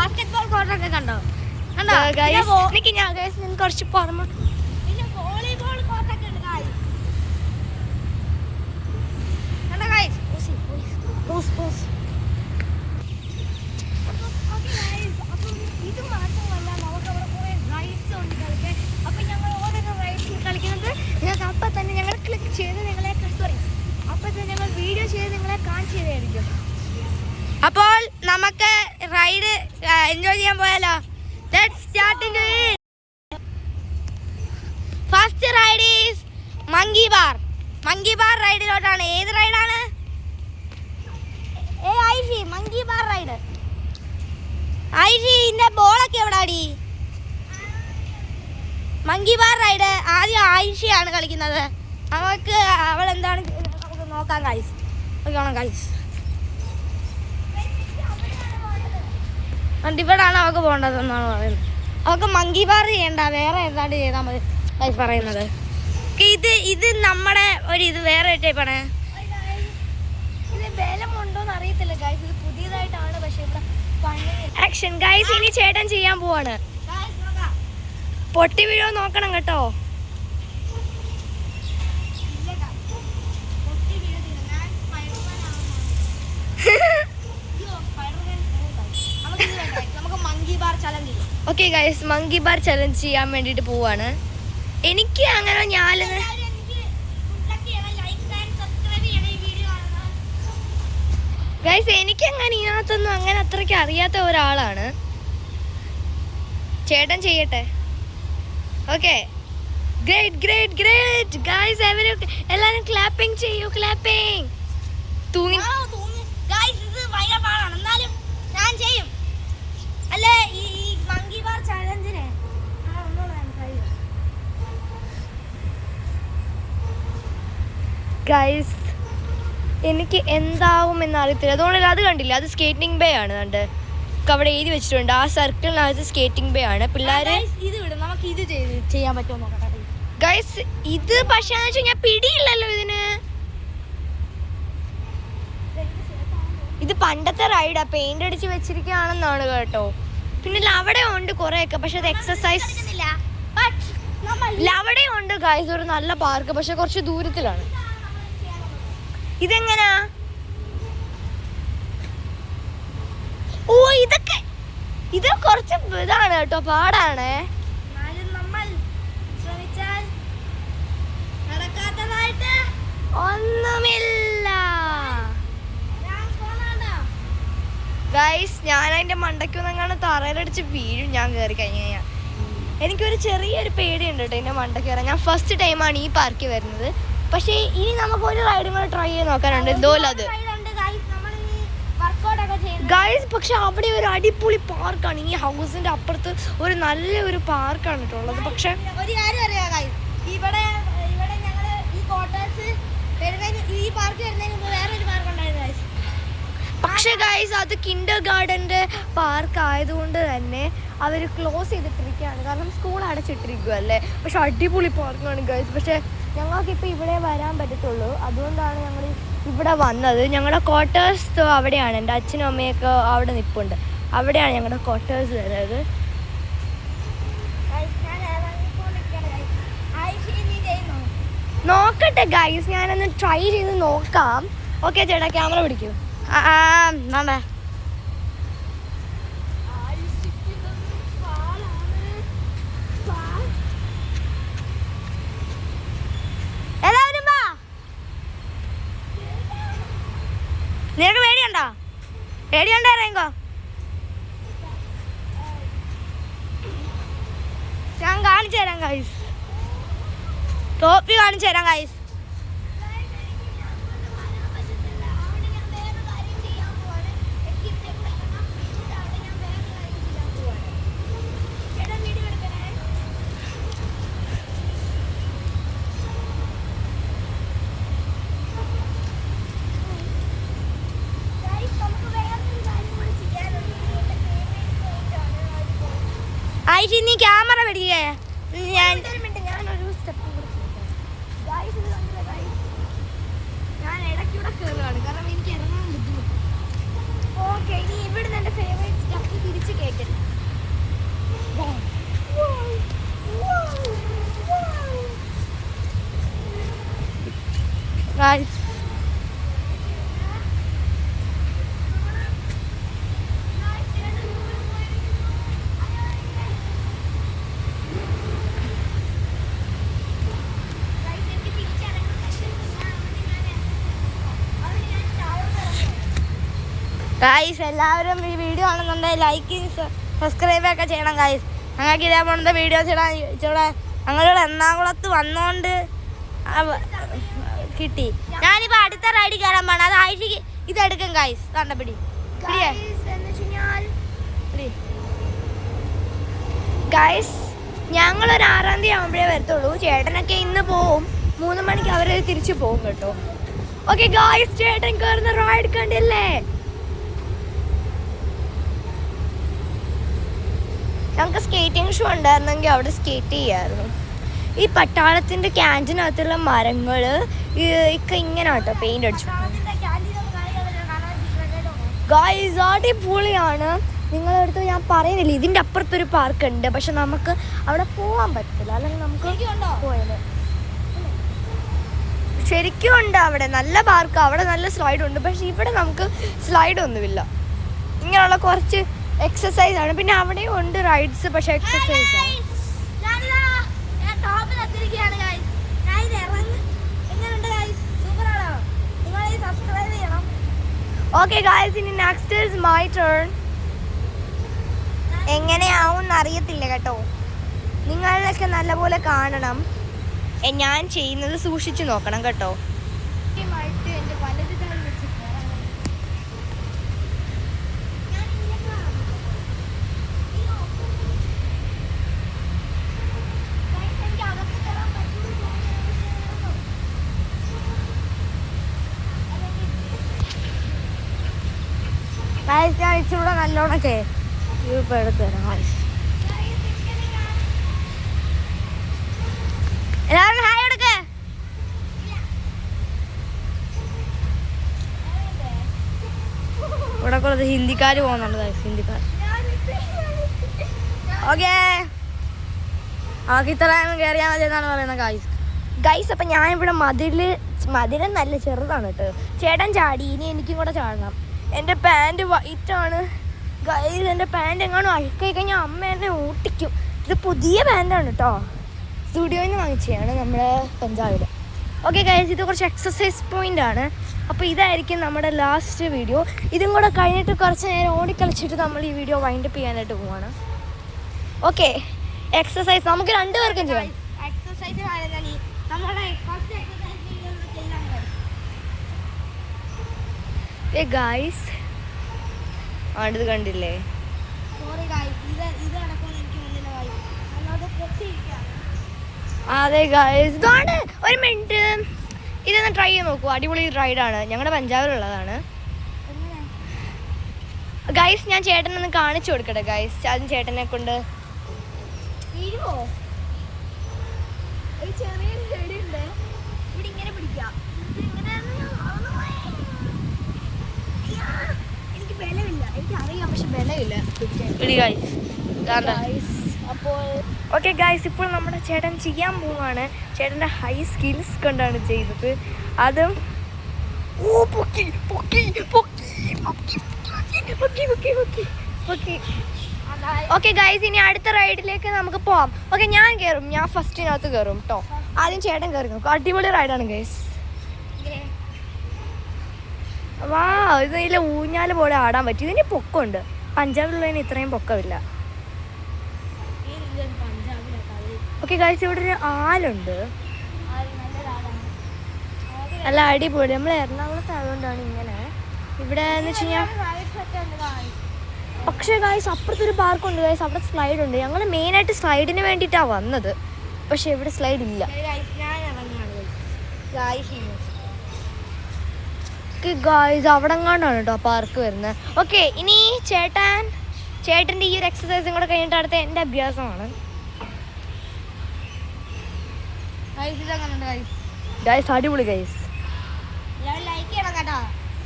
Basketball കോർട്ടൊക്കെ കണ്ടോ? എനിക്ക് ഞാൻ കുറച്ച് പുറമെ പിന്നെ വോളിബോൾ കോർട്ടൊക്കെ ഉണ്ട് ഗൈസ്. കണ്ടോ ഗൈസ്? ഇത് മാത്രമല്ല, നമുക്ക് അവിടെ കുറേ റൈഡ്സ് ഉണ്ട് കളിക്കാൻ. അപ്പം ഞങ്ങൾ ഓരോരോ റൈഡ്സിൽ കളിക്കുന്നത് നിങ്ങൾക്ക് അപ്പം തന്നെ ഞങ്ങൾ ക്ലിക്ക് ചെയ്ത് നിങ്ങളെ അപ്പം തന്നെ ഞങ്ങൾ വീഡിയോ ചെയ്ത് നിങ്ങളെ കാണിച്ചു തരുമായിരിക്കും. അപ്പോൾ നമുക്ക് റൈഡ് എൻജോയ് ചെയ്യാൻ പോയാലോ? First ride is monkey bar. Monkey bar റൈഡിലോട്ടാണ്. ഏത് റൈഡാണ്? Aishi monkey bar ride. ഐഷിന്റെ ബോളൊക്കെ എവിടെ അടി? മങ്കി ബാർ റൈഡ് ആദ്യം ഐഷിയാണ് കളിക്കുന്നത്. നമുക്ക് അവൾ എന്താണ് നമുക്ക് നോക്കാം ഗൈസ്. നോക്കണം ഗൈസ്. ഇവിടാണ് അവൾക്ക് പോകേണ്ടതെന്നാണ് പറയുന്നത്. അവൾക്ക് മങ്കി ബാർ ചെയ്യണ്ട, വേറെ ഏതാണ്ട് ചെയ്താൽ മതി ഗൈസ് പറയുന്നത്. ഇത് നമ്മുടെ ഇത് വേറെ ടൈപ്പാണ്. ഇത് ബലമുണ്ടോന്ന് അറിയത്തില്ല ഗൈസ്. ഇത് പുതിയതായിട്ടാണ്. പക്ഷെ ഇവിടെ ആക്ഷൻ ഗൈസ്. ഇനി ചേട്ടൻ ചെയ്യാൻ പോവാണ്. പൊട്ടി വീഴോ നോക്കണം കേട്ടോ. Okay guys, monkey bar challenge ചെയ്യാൻ വേണ്ടിയിട്ട് പോവാണ്. എനിക്ക് അങ്ങനെ ഗൈസ് എനിക്കങ്ങനെ ഇതിനകത്തൊന്നും അങ്ങനെ അത്രയ്ക്ക് അറിയാത്ത ഒരാളാണ്. ചേട്ടൻ ചെയ്യട്ടെ. Okay, great great great guys. എല്ലാവരും ക്ലാപ്പിംഗ് ചെയ്യൂ. ക്ലാപ്പിംഗ്. തൂങ്ങി ഗൈസ്. ഇത് ഭയങ്കര പാടാണ്, എന്നാലും ഞാൻ ചെയ്യും. അല്ലേ ഈ മങ്കി ബാർ ചലഞ്ചിനെ ഗൈസ് എനിക്ക് എന്താവുമെന്ന് അറിയത്തില്ല. അതുകൊണ്ട് അത് കണ്ടില്ല, അത് സ്കേറ്റിംഗ് ബേ ആണ്. കണ്ട് അവിടെ എഴുതി വെച്ചിട്ടുണ്ട്. ആ സർക്കിളിനകത്ത് സ്കേറ്റിംഗ് ബേ ആണ്. പിള്ളേര് ഇത് വിടും. നമുക്ക് ഇത് ചെയ്യാൻ പറ്റുമോ നോക്കട്ടെ ഗൈസ്. ഇത് പക്ഷേ എന്ന് വെച്ചാൽ ഞാൻ പിടിയില്ലല്ലോ ഇതിന്. ഇത് പണ്ടത്തെ റൈഡാ, പെയിന്റ് അടിച്ച് വെച്ചിരിക്കുകയാണെന്നാണ് കേട്ടോ. പിന്നെ അവിടെ ഉണ്ട് കുറെയൊക്കെ, പക്ഷെ അത് എക്സസൈസ് അവിടെ ഉണ്ട് ഗൈസ്. ഒരു നല്ല പാർക്ക്, പക്ഷെ കുറച്ച് ദൂരത്തിലാണ്. ഇതെങ്ങനാ? ഓ ഇത് കുറച്ച് ഇതാണ് കേട്ടോ, പാടാണ്. ഒന്നുമില്ല ഗൈസ്. ഞാൻ അതിന്റെ മണ്ടയ്ക്കൊന്നെങ്ങാണ് തറയിലടിച്ച് വീഴും ഞാൻ കയറി കഴിഞ്ഞാൽ. എനിക്കൊരു ചെറിയൊരു പേടിയുണ്ട് കേട്ടോ ഇതിന്റെ മണ്ടയ്ക്ക് കയറാൻ. ഞാൻ ഫസ്റ്റ് ടൈമാണ് ഈ പാർക്കിൽ വരുന്നത്. പക്ഷേ ഇനി നമുക്ക് ഒരു റൈഡും കൂടെ ട്രൈ ചെയ്ത് നോക്കാനുണ്ട്. എന്തോലും അത് ഗൈസ്. പക്ഷെ അവിടെ ഒരു അടിപൊളി പാർക്കാണ്. ഈ ഹൗസിന്റെ അപ്പുറത്ത് ഒരു നല്ലൊരു പാർക്കാണ് കേട്ടോ ഉള്ളത്. പക്ഷെ ഒരു കാര്യം അറിയാം ഗൈസ്, ഇവിടെ ഞങ്ങൾ ഈ ക്വാർട്ടേഴ്സ് ഈ പാർക്ക് വരുന്നതിന് മുമ്പ് വേറെ ഒരു പാർക്ക് ഉണ്ടായിരുന്നു ഗൈസ്. പക്ഷെ ഗൈസ് അത് കിൻഡർ ഗാർഡന്റെ പാർക്ക് ആയതുകൊണ്ട് തന്നെ അവർ ക്ലോസ് ചെയ്തിട്ടിരിക്കുകയാണ്. കാരണം സ്കൂൾ അടച്ചിട്ടിരിക്കുകയല്ലേ. പക്ഷെ അടിപൊളി പാർക്കാണ് ഗൈസ്. പക്ഷെ ഞങ്ങൾക്കിപ്പോൾ ഇവിടെ വരാൻ പറ്റത്തുള്ളൂ. അതുകൊണ്ടാണ് ഞങ്ങൾ ഇവിടെ വന്നത്. ഞങ്ങളുടെ ക്വാർട്ടേഴ്സ് അവിടെയാണ്. എൻ്റെ അച്ഛനും അമ്മയൊക്കെ അവിടെ നിൽപ്പുണ്ട്. അവിടെയാണ് ഞങ്ങളുടെ ക്വാർട്ടേഴ്സ് വരുന്നത്. നോക്കട്ടെ ഗൈസ്, ഞാനൊന്ന് ട്രൈ ചെയ്ത് നോക്കാം. ഓക്കെ ചേട്ടാ, ക്യാമറ പിടിക്കൂ. വേണ്ട. എല്ലാവരും വാ. നിനക്ക് പേടിയുണ്ടോ? പേടിയുണ്ടോ? ഇറങ്ങിക്കോ. ഞാൻ കാണിച്ചു തരാം ഗൈസ്. ടോപ്പി കാണിച്ചു തരാം ഗൈസ്. ഐഷി നീ ക്യാമറ പിടിക്കുക. ഞാനൊരു സ്റ്റെപ്പ് ഞാൻ ഇടയ്ക്കൂടെ കയറുകയാണ്, കാരണം എനിക്ക് ഇറങ്ങാൻ ബുദ്ധിമുട്ട്. ഓ ഓക്കെ, ഇനി ഇവിടുന്ന് എൻ്റെ ഫേവറേറ്റ് സ്റ്റഫ് തിരിച്ച് കേൾക്കരുത്. ഗൈസ് ഗൈസ് എല്ലാവരും ഈ വീഡിയോ കാണുന്നുണ്ടെങ്കിൽ ലൈക്ക് സബ്സ്ക്രൈബ് ഒക്കെ ചെയ്യണം ഗൈസ്. ഞങ്ങൾക്ക് ഇതേപോലത്തെ വീഡിയോസ് ഇടാൻ ഞങ്ങളുടെ എറണാകുളത്ത് വന്നോണ്ട് കിട്ടി. ഞാനിപ്പോൾ അടുത്ത റൈഡിൽ കയറാൻ പോകണം. അത് ആഴ്ചക്ക് ഇതെടുക്കും ഗൈസ്. കണ്ടപിടി ഗൈസ്, ഞങ്ങളൊരു 6-ാം തീയതി ആകുമ്പോഴേ വരത്തുള്ളൂ. ചേട്ടനൊക്കെ ഇന്ന് പോവും. 3 മണിക്ക് അവർ തിരിച്ചു പോകും കേട്ടോ. ഓക്കെ ഗൈസ്, ചേട്ടൻ കയറുന്ന റൈഡ് കണ്ടില്ലേ? ഞങ്ങൾക്ക് സ്കേറ്റിംഗ് ഷോ ഉണ്ടായിരുന്നെങ്കിൽ അവിടെ സ്കേറ്റ് ചെയ്യായിരുന്നു. ഈ പട്ടാളത്തിൻ്റെ ക്യാൻറ്റീനകത്തുള്ള മരങ്ങൾ ഒക്കെ ഇങ്ങനെ കേട്ടോ പെയിൻ്റ് അടിച്ചു. ഗൈസ് അടിപൊളിയാണ്. നിങ്ങളടുത്ത് ഞാൻ പറയുന്നില്ല, ഇതിൻ്റെ അപ്പുറത്തൊരു പാർക്ക് ഉണ്ട്, പക്ഷെ നമുക്ക് അവിടെ പോകാൻ പറ്റില്ല. അല്ലെങ്കിൽ നമുക്ക് പോയത് ശരിക്കും ഉണ്ട്. അവിടെ നല്ല പാർക്ക്, അവിടെ നല്ല സ്ലൈഡ് ഉണ്ട്. പക്ഷെ ഇവിടെ നമുക്ക് സ്ലൈഡ് ഒന്നുമില്ല. ഇങ്ങനെയുള്ള കുറച്ച് എക്സസൈസ് ആണ്. പിന്നെ അവിടെയും ഉണ്ട് റൈഡ്സ്, പക്ഷെ എക്സസൈസ് ആണ്. ഓക്കെ ഗായ്സ്, ഇനി നെക്സ്റ്റ് ഈസ് മൈ ടേൺ. എങ്ങനെയാവും അറിയത്തില്ല കേട്ടോ. നിങ്ങളൊക്കെ നല്ലപോലെ കാണണം. ഞാൻ ചെയ്യുന്നത് സൂക്ഷിച്ചു നോക്കണം കേട്ടോ. ഞാൻ ഇച്ചിരൂടെ നല്ലോണൊക്കെ ഇപ്പം എടുത്ത് തരാം. എല്ലാവർക്കും ഹായ് എടുക്ക്. ഇവിടെ കുറച്ച് ഹിന്ദിക്കാർ പോകുന്നുണ്ട്. ഹിന്ദിക്കാർ ഓക്കെ ഇത്രയും കയറിയാൽ മതി എന്നാണ് പറയുന്നത് ഗൈസ്. ഗൈസ് അപ്പം ഞാനിവിടെ മതിൽ നല്ല ചെറുതാണ് കേട്ടോ. ചേട്ടൻ ചാടി, ഇനി എനിക്കും കൂടെ ചാടണം. എൻ്റെ പാൻറ്റ് വൈറ്റാണ് ഗൈസ്. എൻ്റെ പാൻറ്റ് എങ്ങാനും അഴുക്കായി കഴിഞ്ഞാൽ അമ്മ എന്നെ ഓട്ടിക്കും. ഇത് പുതിയ പാൻറ്റാണ് കേട്ടോ, സ്റ്റുഡിയോയിൽ നിന്ന് വാങ്ങിച്ചതാണ് നമ്മുടെ പഞ്ചാബിൽ. ഓക്കെ ഗൈസ്, ഇത് കുറച്ച് എക്സസൈസ് പോയിൻ്റ് ആണ്. അപ്പോൾ ഇതായിരിക്കും നമ്മുടെ ലാസ്റ്റ് വീഡിയോ. ഇതും കൂടെ കഴിഞ്ഞിട്ട് കുറച്ച് നേരം ഓടിക്കളിച്ചിട്ട് നമ്മൾ ഈ വീഡിയോ വൈൻഡപ്പ് ചെയ്യാനായിട്ട് പോവാണ്. ഓക്കെ, എക്സസൈസ് നമുക്ക് 2 പേർക്കും ചെയ്യാം. എക്സസൈസ് ഗൈസ് അടുത്ത് കണ്ടില്ലേ? അതെ ഗൈസ്, ഇതാണ്. ഒരു മിനിറ്റ്, ഇതൊന്ന് ട്രൈ ചെയ്ത് നോക്കൂ. അടിപൊളി റൈഡാണ്. ഞങ്ങളുടെ പഞ്ചാബിലുള്ളതാണ് ഗൈസ്. ഞാൻ ചേട്ടനൊന്ന് കാണിച്ചു കൊടുക്കട്ടെ ഗൈസ്. അതും ചേട്ടനെ കൊണ്ട് ചെറിയൊരു ചെടിയുണ്ട്. ഇവിടെ ഇങ്ങനെ പിടിക്കാം. എനിക്ക് ബലമില്ല, എനിക്കറിയാം, പക്ഷെ ബലമില്ല. അപ്പോൾ ഓക്കെ ഗൈസ്, ഇപ്പോൾ നമ്മുടെ ചേട്ടൻ ചെയ്യാൻ പോവാണ്. ചേട്ടൻ്റെ ഹൈ സ്കിൽസ് കൊണ്ടാണ് ചെയ്തത്. അതും ഓക്കെ ഗൈസ്, ഇനി അടുത്ത റൈഡിലേക്ക് നമുക്ക് പോവാം. ഓക്കെ, ഞാൻ കയറും. ഞാൻ ഫസ്റ്റിനകത്ത് കയറും കേട്ടോ. ആദ്യം ചേട്ടൻ കയറി നോക്കും. അടിപൊളി റൈഡാണ് ഗൈസ്. വാ, ഇതിൽ ഊഞ്ഞാല് പോലെ ആടാൻ പറ്റും. ഇതിന് പൊക്കമുണ്ട്. പഞ്ചാബിലുള്ളതിന് ഇത്രയും പൊക്കമില്ല. ഓക്കെ ഗൈസ്, ഇവിടെ ഒരു ആലുണ്ട്. നല്ല അടിപൊളി. നമ്മൾ എറണാകുളത്ത് ആയതുകൊണ്ടാണ് ഇങ്ങനെ. ഇവിടെ എന്ന് വെച്ച് കഴിഞ്ഞാൽ പക്ഷേ ഗൈസ് അപ്പുറത്തൊരു പാർക്കുണ്ട് ഗൈസ്. അവിടെ സ്ലൈഡ് ഉണ്ട്. ഞങ്ങൾ മെയിനായിട്ട് സ്ലൈഡിന് വേണ്ടിയിട്ടാണ് വന്നത്, പക്ഷെ ഇവിടെ സ്ലൈഡ് ഇല്ല ഗൈസ്. അവിടെ എങ്ങാണ്ടാണ് കേട്ടോ പാർക്ക് വരുന്നത്. ഓക്കെ, ഇനി ചേട്ടൻ്റെ ഈ ഒരു എക്സസൈസും കൂടെ കഴിഞ്ഞിട്ട് അടുത്ത എൻ്റെ അഭ്യാസമാണ് ഗൈസ്. അടിപൊളി ഗൈസ്. ലൈക്ക് ചെയ്യണം കേട്ടോ.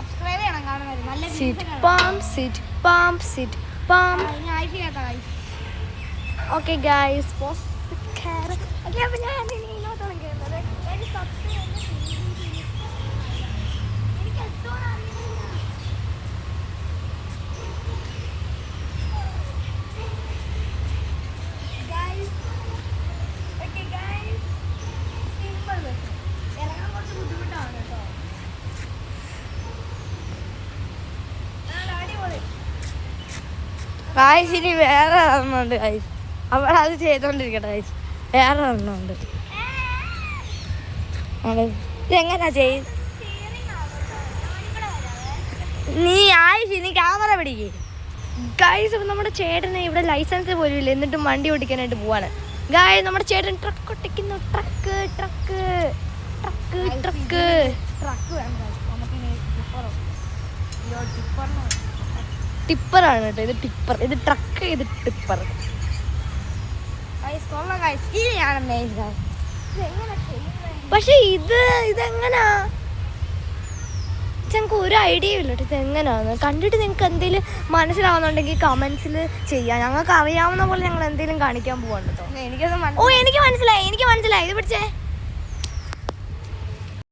സബ്സ്ക്രൈബ് ചെയ്യണം കാണുന്നത്. നല്ല sit palm sit palm sit palm. Okay guys post okay. അപ്പോൾ ഞാൻ ഇനി ഇങ്ങോട്ടാണ് കയറുന്നത്. ഗായ്സ് ഇനി വേറെ ഒരെണ്ണമുണ്ട് ഗായ്സ്. അവിടെ അത് ചെയ്തോണ്ടിരിക്കട്ടെ ഗായ്സ്. വേറെ ഒരെണ്ണമുണ്ട്. ഇതെങ്ങനാ ചെയ്ത് നീ ആയിഷ് നീ ക്യാമറ പിടിക്കേ. ഗായ്സ് അപ്പം നമ്മുടെ ചേട്ടന് ഇവിടെ ലൈസൻസ് പോലും ഇല്ല, എന്നിട്ടും വണ്ടി ഓടിക്കാനായിട്ട് പോവാണ്. ഗായ്സ് നമ്മുടെ ചേട്ടൻ ട്രക്ക് ഓടിക്കുന്നു. Truck truck truck truck truck വേണ്ട, ടിപ്പറാണ് കേട്ടോ. ഇത് ടിപ്പർ, ഇത് ട്രക്ക്, ഇത് ടിപ്പർ. പക്ഷെ ഇതെങ്ങനാ ഞങ്ങൾക്ക് ഒരു ഐഡിയ ഇല്ല കേട്ടോ ഇതെങ്ങനെയാന്ന്. കണ്ടിട്ട് നിങ്ങൾക്ക് എന്തെങ്കിലും മനസ്സിലാവുന്നുണ്ടെങ്കിൽ കമൻസിൽ ചെയ്യാം. ഞങ്ങൾക്ക് അറിയാവുന്ന പോലെ ഞങ്ങൾ എന്തെങ്കിലും കാണിക്കാൻ പോവാണ് കേട്ടോ. എനിക്ക് മനസ്സിലായി ഇത് പിടിച്ചേ.